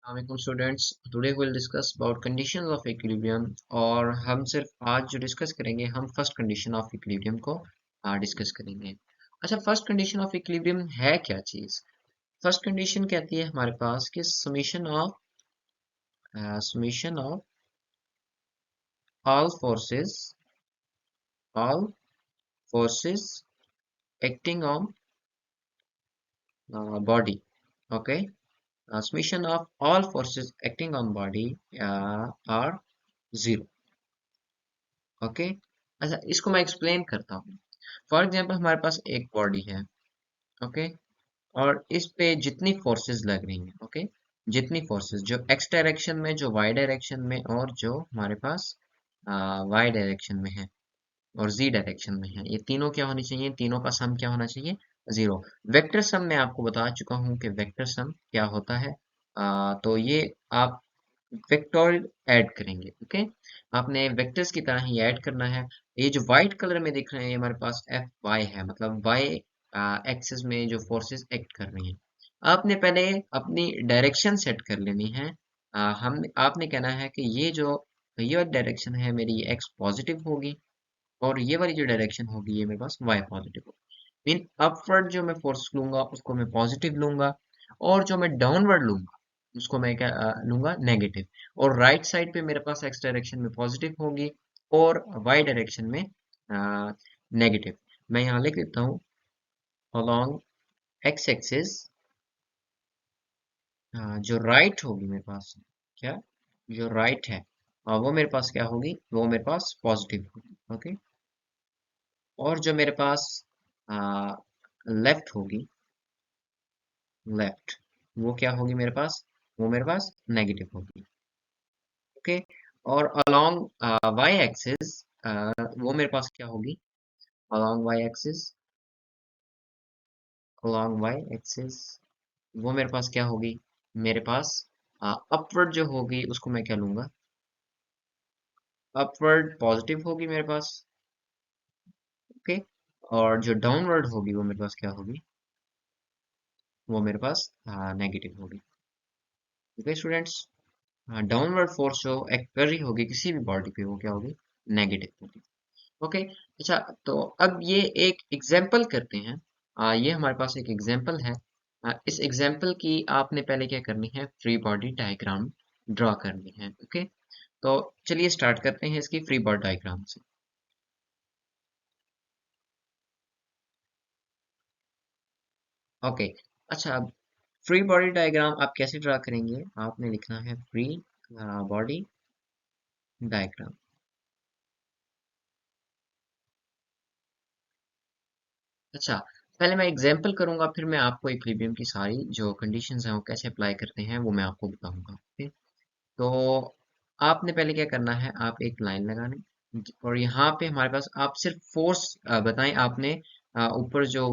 Assalamualaikum students, today we'll discuss about conditions of equilibrium और हम सिर्फ आज जो डिस्कस करेंगे हम फर्स्ट कंडीशन ऑफ इक्विलिब्रियम को डिस्कस करेंगे। अच्छा, फर्स्ट कंडीशन ऑफ इक्विलिब्रियम है क्या चीज? फर्स्ट कंडीशन कहती है हमारे पास कि summation of all forces acting on body. Okay, summation of all forces acting on body are zero. Okay, अच्छा इसको मैं एक्सप्लेन करता हूँ। फॉर एग्जांपल हमारे पास एक बॉडी है, ओके, और इस पे जितनी फोर्सेस लग रही हैं, ओके, जितनी फोर्सेस जो एक्स डायरेक्शन में, जो वाई डायरेक्शन में और जो हमारे पास वाई डायरेक्शन में है और z डायरेक्शन में है, ये तीनों क्या होनी चाहिए? तीनों का सम क्या होना चाहिए? जीरो। वेक्टर सम मैं आपको बता चुका हूँ कि वेक्टर सम क्या होता है। तो ये आप वेक्टोरियल ऐड करेंगे, ओके, आपने वेक्टर्स की तरह ही ऐड करना है। ये जो व्हाइट कलर में दिख रहे हैं ये हमारे पास एफ वाई है, मतलब वाई एक्सिस में जो फोर्सेस एक्ट कर रही हैं। आपने पहले अपनी डायरेक्शन सेट कर लेनी है। हम आपने कहना है कि ये डायरेक्शन है मेरी, एक्स पॉजिटिव होगी और ये वाली जो डायरेक्शन होगी ये मेरे पास वाई पॉजिटिव होगी। मीन अपवर्ड जो मैं फोर्स लूंगा उसको मैं पॉजिटिव लूंगा और जो मैं डाउनवर्ड लूंगा उसको मैं क्या लूंगा? नेगेटिव। और राइट साइड पे मेरे पास एक्स डायरेक्शन में पॉजिटिव होगी और वाई डायरेक्शन में नेगेटिव। मैं यहाँ लिख देता हूँ अलोंग एक्स एक्सिस जो राइट होगी मेरे पास, क्या, जो राइट है वो मेरे पास क्या होगी? वो मेरे पास पॉजिटिव होगी, ओके। और जो मेरे पास लेफ्ट होगी, लेफ्ट, वो क्या होगी मेरे पास? वो मेरे पास नेगेटिव होगी, ओके। और अलोंग वाई एक्सिस वो मेरे पास क्या होगी? Along Y axis, along Y axis वो मेरे पास क्या होगी? मेरे पास अपवर्ड जो होगी उसको मैं क्या लूंगा? अपवर्ड पॉजिटिव होगी मेरे पास, ओके। और जो डाउनवर्ड होगी वो मेरे पास क्या होगी? वो मेरे पास नेगेटिव होगी, ओके स्टूडेंट्स। डाउनवर्ड फोर्स जो एक्ट कर रही होगी किसी भी बॉडी पे वो क्या होगी? नेगेटिव होगी, ओके। अच्छा, तो अब ये एक एग्जाम्पल करते हैं। ये हमारे पास एक एग्जाम्पल है। इस एग्जाम्पल की आपने पहले क्या करनी है? फ्री बॉडी डायग्राम ड्रॉ करनी है, ओके। तो चलिए स्टार्ट करते हैं इसकी फ्री बॉडी डायग्राम से। ओके, अच्छा, अब फ्री बॉडी डायग्राम आप कैसे ड्रॉ करेंगे? आपने लिखना है फ्री बॉडी डायग्राम। अच्छा, पहले मैं एग्जाम्पल करूंगा फिर मैं आपको इक्विलिब्रियम की सारी जो कंडीशंस हैं वो कैसे अप्लाई करते हैं वो मैं आपको बताऊंगा, ओके। तो आपने पहले क्या करना है? आप एक लाइन लगाने और यहाँ पे हमारे पास आप सिर्फ फोर्स बताएं। आपने ऊपर जो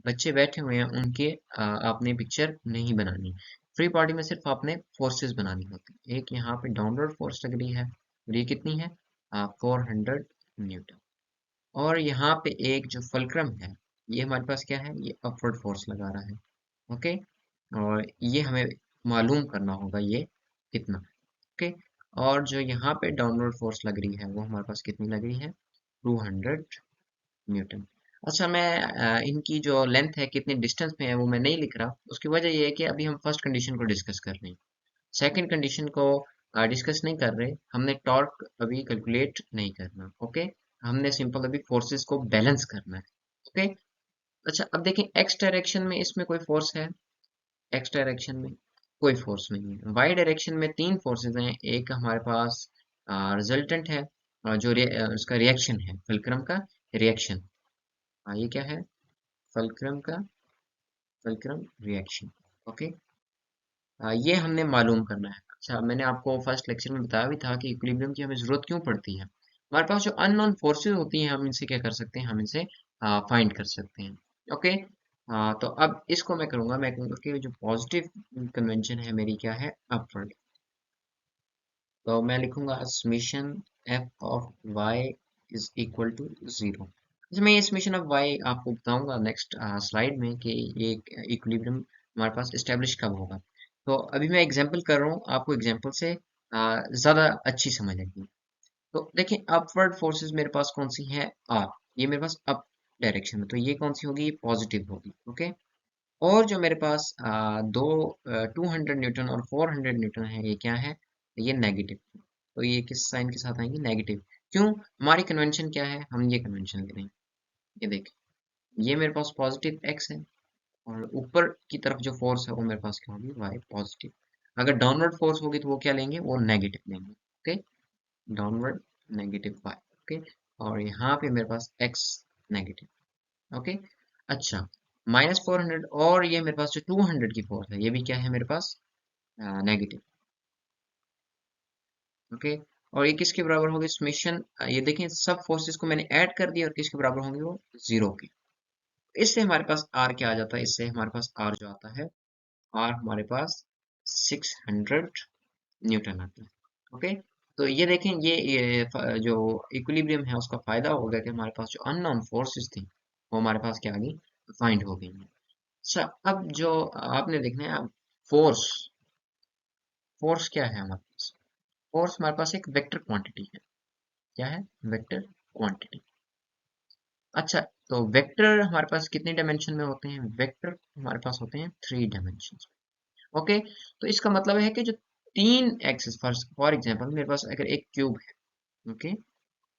बच्चे बैठे हुए हैं उनके आपने पिक्चर नहीं बनानी। फ्री बॉडी में सिर्फ आपने फोर्सेस बनानी होती है। एक यहाँ पे डाउनवर्ड फोर्स लग रही है और ये कितनी है? 400 न्यूटन। और यहाँ पे एक जो फलक्रम है ये हमारे पास क्या है? ये अपवर्ड फोर्स लगा रहा है, ओके। और ये हमें मालूम करना होगा ये कितना, ओके। और जो यहाँ पे डाउनवर्ड फोर्स लग रही है वो हमारे पास कितनी लग रही है? 200 न्यूटन। अच्छा, मैं इनकी जो लेंथ है कितनी डिस्टेंस में है वो मैं नहीं लिख रहा। उसकी वजह ये है कि अभी हम फर्स्ट कंडीशन को डिस्कस कर रहे हैं, सेकंड कंडीशन को डिस्कस नहीं कर रहे। हमने टॉर्क अभी कैलकुलेट नहीं करना, ओके। हमने सिंपल अभी फोर्सेस को बैलेंस करना है, ओके। अच्छा, अब देखें एक्स डायरेक्शन में इसमें कोई फोर्स है? एक्स डायरेक्शन में कोई फोर्स नहीं है। वाई डायरेक्शन में तीन फोर्सेस हैं। एक हमारे पास रिजल्टेंट है उसका रिएक्शन है, फुलक्रम का रिएक्शन। ये क्या है? फुलक्रम का फुलक्रम रिएक्शन, ओके। ये हमने मालूम करना है। अच्छा, मैंने आपको फर्स्ट लेक्चर में बताया भी था कि इक्विलिब्रियम की हमें जरूरत क्यों पड़ती है। हमारे पास जो अननोन फोर्सेस होती हैं हम इनसे क्या कर सकते हैं? हम इनसे फाइंड कर सकते हैं, ओके। तो अब इसको मैं कहूँगा कि जो पॉजिटिव कन्वेंशन है मेरी क्या है? अपवर्ड। तो मैं लिखूंगा summation F of Y is equal to zero. अच्छा, मैं ये समेशन ऑफ वाई आपको बताऊंगा नेक्स्ट स्लाइड में कि ये इक्विलिब्रियम हमारे पास इस्टेब्लिश कब होगा। तो अभी मैं एग्जांपल कर रहा हूँ, आपको एग्जांपल से ज़्यादा अच्छी समझ आएगी। तो देखिए अपवर्ड फोर्सेस मेरे पास कौन सी हैं, आर, ये मेरे पास अप डायरेक्शन में, तो ये कौन सी होगी, ये पॉजिटिव होगी। ओके, और जो मेरे पास दो 200 न्यूटन और 400 न्यूटन है, ये क्या है, ये नेगेटिव। तो ये किस साइन के साथ आएंगे, नेगेटिव। क्यों, हमारी कन्वेंशन क्या है, हम ये कन्वेंशन ले रहे हैं। ये देखिए, ये मेरे पास पॉजिटिव एक्स है, और ऊपर की तरफ जो फोर्स है वो मेरे पास क्या होगी, वाई पॉजिटिव। अगर डाउनवर्ड फोर्स होगी तो वो क्या लेंगे, वो नेगेटिव लेंगे। Okay, downward negative Y. Okay, और यहाँ पे मेरे पास एक्स नेगेटिव। ओके, अच्छा, -400, और ये मेरे पास जो 200 की फोर्स है, ये भी क्या है मेरे पास, नेगेटिव। ओके, और ये किसके बराबर होगी, समेशन, ये देखें सब फोर्सेस को मैंने ऐड कर दिया, और किसके बराबर होंगे वो, जीरो के। इससे हमारे पास आर क्या आ जाता है, इससे हमारे पास आर जो आता है, आर हमारे पास 600 न्यूटन आता है। ओके, तो ये देखें, जो इक्विलिब्रियम है उसका फायदा हो गया कि हमारे पास जो अननोन फोर्सेस थी वो हमारे पास क्या आ गई, फाइंड हो गई हैं। अच्छा, अब जो आपने देखना है, फोर्स, फोर्स क्या है हमारे पास, फोर्स हमारे पास एक वेक्टर क्वांटिटी है। क्या है, वेक्टर क्वांटिटी। अच्छा, तो वेक्टर हमारे पास कितने डायमेंशन में होते हैं, वेक्टर हमारे पास होते हैं 3 डायमेंशन। ओके, तो इसका मतलब है कि जो तीन एक्सिस, फॉर एग्जांपल मेरे पास अगर एक क्यूब है। ओके,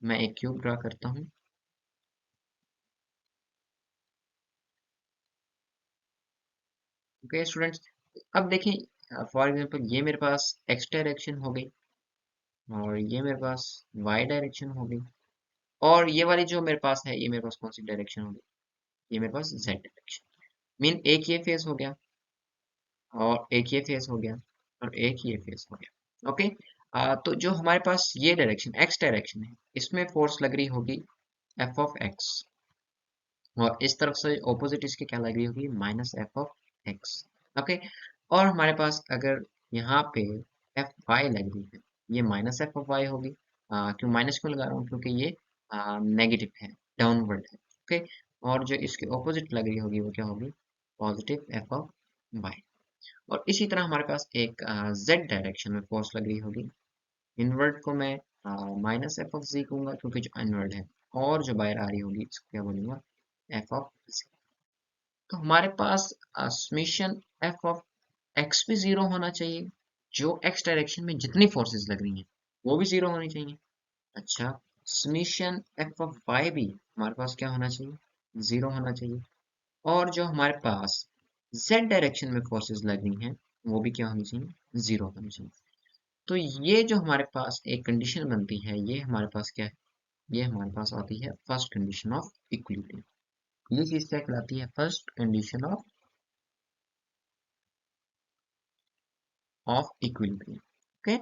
मैं एक क्यूब ड्रा करता हूँ। ओके स्टूडेंट्स, अब देखें, फॉर एग्जांपल ये मेरे पास एक्स डायरेक्शन हो गई, और ये मेरे पास वाई डायरेक्शन हो गई, और ये वाली जो मेरे पास है, ये मेरे पास कौन सी डायरेक्शन हो गई, ये मेरे पास जेड डायरेक्शन। मीन एक ये फेस हो गया, और एक ये फेस हो गया, और एक ये फेस हो गया। ओके, तो जो हमारे पास ये डायरेक्शन एक्स डायरेक्शन है, इसमें फोर्स लग रही होगी एफ ऑफ एक्स, और इस तरफ से ऑपोजिट इसके क्या लग रही होगी, -f(x). ओके, और हमारे पास अगर यहाँ पे एफ वाई लग रही है, ये -f(y) होगी। क्यों माइनस क्यों लगा रहा हूँ, क्योंकि ये नेगेटिव है, डाउनवर्ड है। ओके, और जो इसके ऑपोजिट लग रही होगी वो क्या होगी, पॉजिटिव f(y). और इसी तरह हमारे पास एक जेड डायरेक्शन में फोर्स लग रही होगी, इनवर्ट को मैं -f(z) कहूंगा, क्योंकि जो इनवर्ट है, और जो बाहर आ रही होगी इसको क्या बोलूंगा, f(z). तो हमारे पास समेशन एफ ऑफ एक्स भी जीरो होना चाहिए, जो एक्स डायरेक्शन में जितनी फोर्सेस लग रही हैं वो भी जीरो होनी चाहिए। अच्छा, समेशन एफ ऑफ वाई भी हमारे पास क्या होना चाहिए, जीरो होना चाहिए, और जो हमारे पास जेड डायरेक्शन में फोर्सेस लग रही हैं वो भी क्या होनी चाहिए, जीरो होनी चाहिए। तो ये जो हमारे पास एक कंडीशन बनती है, ये हमारे पास क्या है, ये हमारे पास आती है फर्स्ट कंडीशन ऑफ इक्विलिब्रियम। ये चीज क्या कहलाती है, first condition of equilibrium. Okay,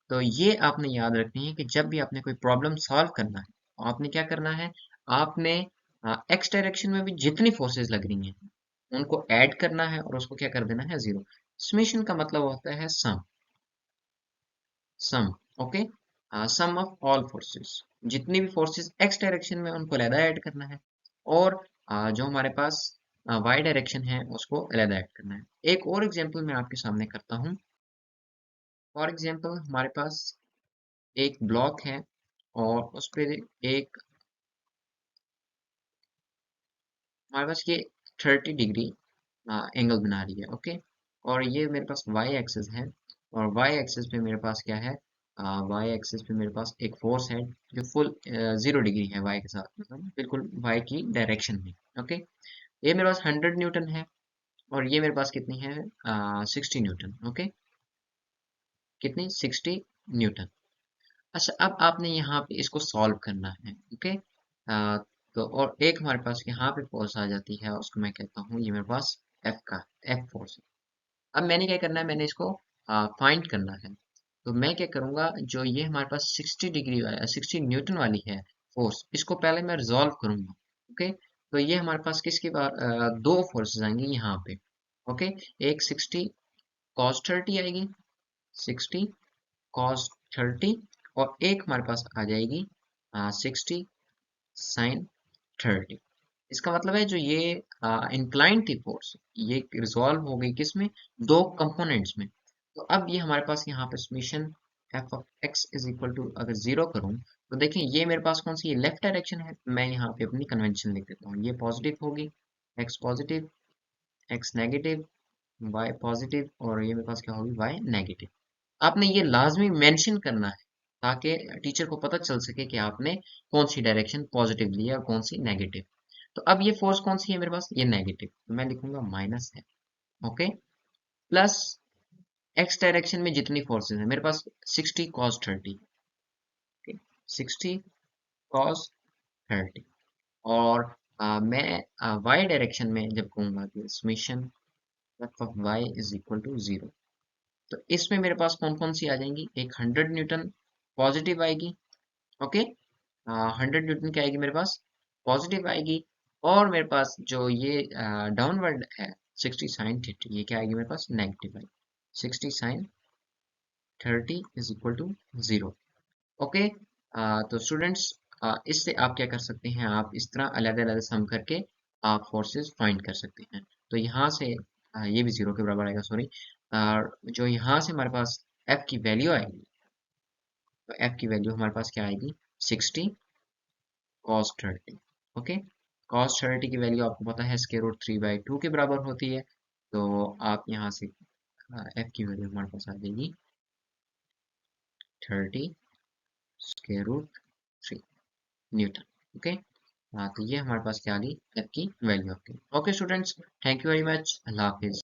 तो ये आपने याद रखनी है कि जब भी आपने कोई प्रॉब्लम सॉल्व करना है, तो आपने क्या करना है, आपने एक्स डायरेक्शन में भी जितनी फोर्सेस लग रही हैं उनको ऐड करना है, और उसको क्या कर देना है, जीरो। समेशन का मतलब होता है sum, sum. Okay, sum of all forces, जितनी भी फोर्सेस एक्स डायरेक्शन में उनको अलग ऐड करना है, और जो हमारे पास वाई डायरेक्शन है उसको अलग ऐड करना है। एक और एग्जांपल मैं आपके सामने करता हूँ। फॉर एग्जांपल हमारे पास एक ब्लॉक है, और उस पे एक, हमारे पास ये 30 डिग्री एंगल बना रही है। ओके, और ये मेरे पास वाई एक्सिस है, और वाई एक्सिस पे मेरे पास क्या है, वाई एक्सिस पे मेरे पास एक फोर्स है जो फुल 0 डिग्री है वाई के साथ, मतलब बिल्कुल वाई की डायरेक्शन में। ओके, ये मेरे पास 100 न्यूटन है, और ये मेरे पास कितनी है, 60 न्यूटन। ओके, कितनी, 60 न्यूटन। अच्छा, अब आपने यहाँ पे इसको सॉल्व करना है। ओके, तो और एक हमारे पास यहाँ पे फोर्स आ जाती है, उसको मैं कहता हूँ, ये मेरे पास एफ का, एफ फोर्स। अब मैंने क्या करना है, मैंने इसको फाइंड करना है। तो मैं क्या करूंगा, जो ये हमारे पास 60 डिग्री वाला, 60 न्यूटन वाली है फोर्स, इसको पहले मैं रिजॉल्व करूंगा। ओके, तो ये हमारे पास किसकी बार दो फोर्सेस आएंगी यहाँ पे। ओके, एक 60 cos 30 आएगी, 60 cos 30, और एक हमारे पास आ जाएगी 60 sin 30। इसका मतलब है जो ये इंक्लाइन थी फोर्स, ये रिजॉल्व हो गई किसमें, दो कंपोनेंट्स में। तो अब ये हमारे पास यहाँ पे summation F of X is equal to अगर जीरो करूँ तो देखें ये मेरे पास कौन सी लेफ्ट डायरेक्शन है, मैं यहाँ पे अपनी कन्वेंशन लिख देता हूँ, ये पॉजिटिव होगी, X positive, X negative, Y positive, और ये मेरे पास क्या होगी, वाई नेगेटिव। आपने ये लाजमी मेंशन करना है ताकि टीचर को पता चल सके कि आपने कौन सी डायरेक्शन पॉजिटिव ली है और कौन सी नेगेटिव। तो अब ये फोर्स कौन सी है मेरे पास, ये नेगेटिव, तो मैं लिखूंगा माइनस है, ओके, प्लस एक्स डायरेक्शन में जितनी फोर्सेस है मेरे पास 60 cos 30, ओके, 60 cos 30, और मैं वाई डायरेक्शन में जब कहूंगा कि summation F of Y is equal to zero, तो इसमें मेरे पास कौन कौन सी आ जाएंगी, एक 100 न्यूटन पॉजिटिव आएगी, ओके, 100 न्यूटन क्या आएगी मेरे पास, पॉजिटिव आएगी, और मेरे पास जो ये डाउनवर्ड है 60 sin 30, ये क्या आएगी मेरे पास, नेगेटिव आएगी, 60 sin 30 is equal to zero, okay. तो स्टूडेंट्स, इससे आप क्या कर सकते हैं, आप इस तरह अलग अलग सम करके आप फोर्सेस फाइंड कर सकते हैं। तो यहाँ से ये भी जीरो के बराबर आएगा, सॉरी, जो यहाँ से हमारे पास एफ की वैल्यू आएगी, तो एफ की वैल्यू हमारे पास क्या आएगी, 60 cos 30, ओके। cos 30 की वैल्यू आपको पता है स्क्वायर रूट 3/2 के बराबर होती है, तो आप यहाँ से एफ की वैल्यू हमारे पास आ जाएगी 30 स्क्वायर रूट 3 न्यूटन, ओके। हाँ, तो ये हमारे पास क्या आ गई, एफ की वैल्यू आ गई। Okay students, thank you very much, Allah Hafiz.